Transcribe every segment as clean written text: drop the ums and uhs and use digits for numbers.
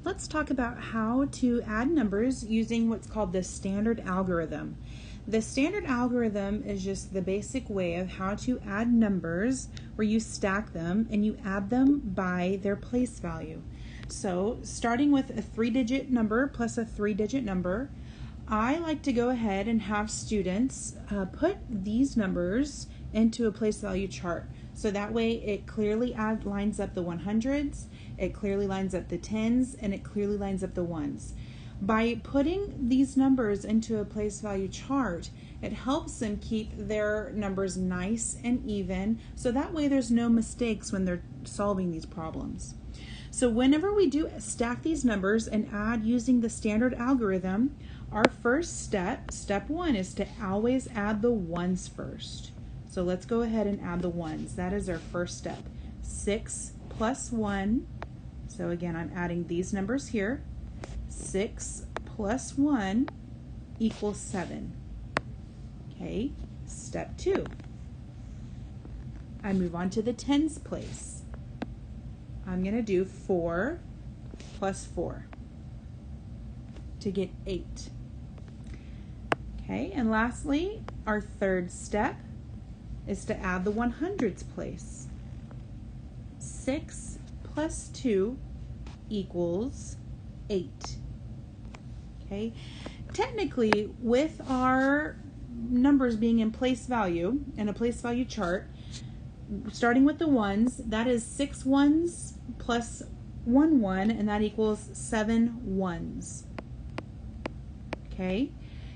Let's talk about how to add numbers using what's called the standard algorithm. The standard algorithm is just the basic way of how to add numbers where you stack them and you add them by their place value. So starting with a 3-digit number plus a 3-digit number, I like to go ahead and have students put these numbers into a place value chart. So that way it clearly lines up the 100s, it clearly lines up the 10s, and it clearly lines up the 1s. By putting these numbers into a place value chart, it helps them keep their numbers nice and even, so that way there's no mistakes when they're solving these problems. So whenever we do stack these numbers and add using the standard algorithm, our first step, step 1, is to always add the 1s first. So let's go ahead and add the 1s. That is our first step. 6 plus 1. So again, I'm adding these numbers here. 6 plus 1 equals 7. Okay, step 2. I move on to the tens place. I'm going to do 4 plus 4 to get 8. Okay, and lastly, our third step is to add the 100s place. 6 plus 2 equals 8. Okay, technically with our numbers being in place value, in a place value chart, starting with the 1s, that is 6 1s plus 1 1, and that equals 7 1s. Okay,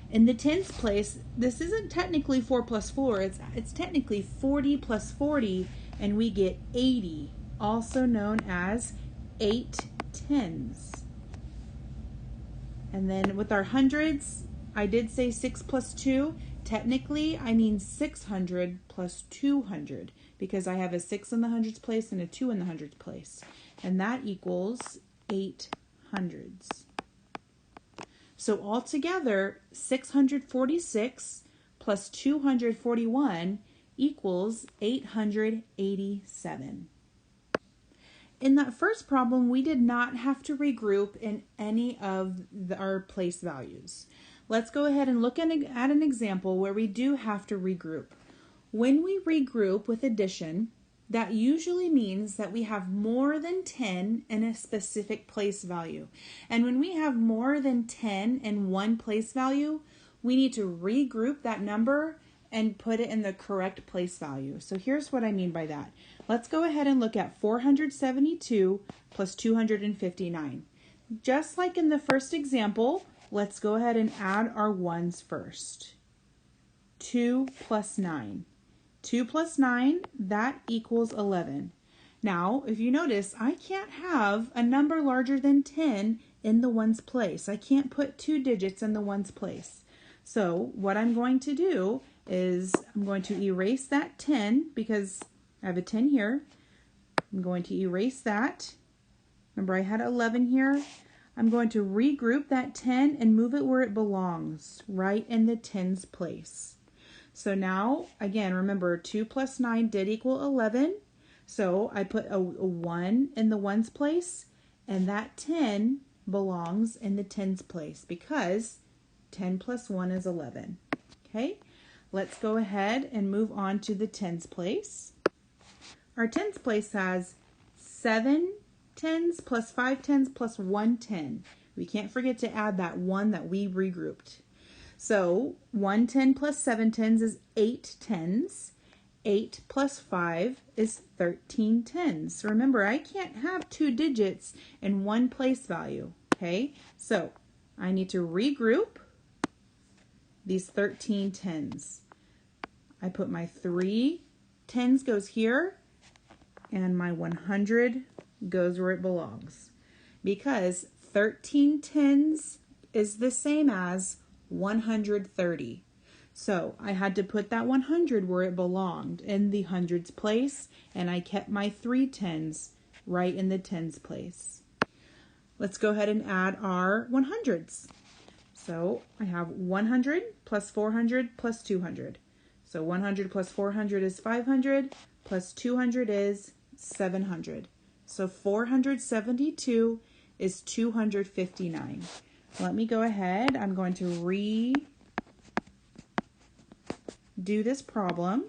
in the tens place, this isn't technically 4 plus 4, it's technically 40 plus 40, and we get 80, also known as 8 tens. And then with our hundreds, I did say 6 plus 2. Technically, I mean 600 plus 200 because I have a 6 in the hundreds place and a 2 in the hundreds place. And that equals 8 hundreds. So altogether, 646 plus 241 equals 887. In that first problem, we did not have to regroup in any of our place values. Let's go ahead and look at an example where we do have to regroup. When we regroup with addition, that usually means that we have more than 10 in a specific place value. And when we have more than 10 in one place value, we need to regroup that number and put it in the correct place value. So here's what I mean by that. Let's go ahead and look at 472 plus 259. Just like in the first example, let's go ahead and add our 1s first. 2 plus 9. 2 plus 9, that equals 11. Now, if you notice, I can't have a number larger than 10 in the 1s place. I can't put 2 digits in the 1s place. So what I'm going to do is I'm going to erase that 10 because I have a 10 here. I'm going to erase that. Remember, I had 11 here. I'm going to regroup that 10 and move it where it belongs, right in the 10s place. So now, again, remember 2 plus 9 did equal 11. So I put a 1 in the 1s place, and that 10 belongs in the 10s place because 10 plus 1 is 11. Okay, let's go ahead and move on to the 10s place. Our 10s place has 7 10s plus 5 10s plus 1 10. We can't forget to add that 1 that we regrouped. So 1 10 plus 7 10s is 8 10s. 8 plus 5 is 13 10s. Remember, I can't have 2 digits in one place value. Okay, so I need to regroup these 13 10s. I put my 3 10s goes here, and my 100 goes where it belongs. Because 13 10s is the same as 130. So I had to put that 100 where it belonged in the hundreds place, and I kept my 3 10s right in the tens place. Let's go ahead and add our 100s. So I have 100 plus 400 plus 200. So 100 plus 400 is 500 plus 200 is 700. So 472 is 259. Let me go ahead. I'm going to redo this problem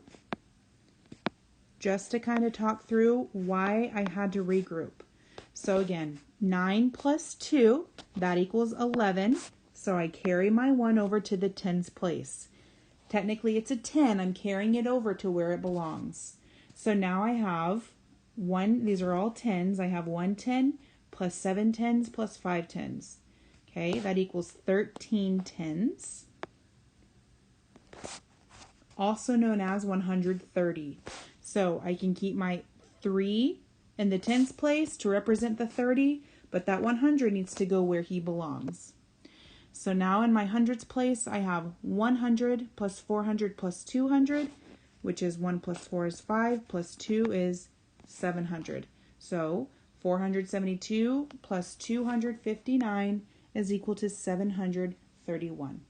just to kind of talk through why I had to regroup. So again, 9 plus 2, that equals 11. So I carry my 1 over to the tens place. Technically it's a 10. I'm carrying it over to where it belongs. So now I have these are all tens. I have 1 10 plus 7 tens plus 5 tens. Okay, that equals 13 tens. Also known as 130. So I can keep my 3 in the tens place to represent the 30, but that 100 needs to go where he belongs. So now in my hundreds place, I have 100 plus 400 plus 200, which is 1 plus 4 is 5, plus 2 is 700. So 472 plus 259 is equal to 731.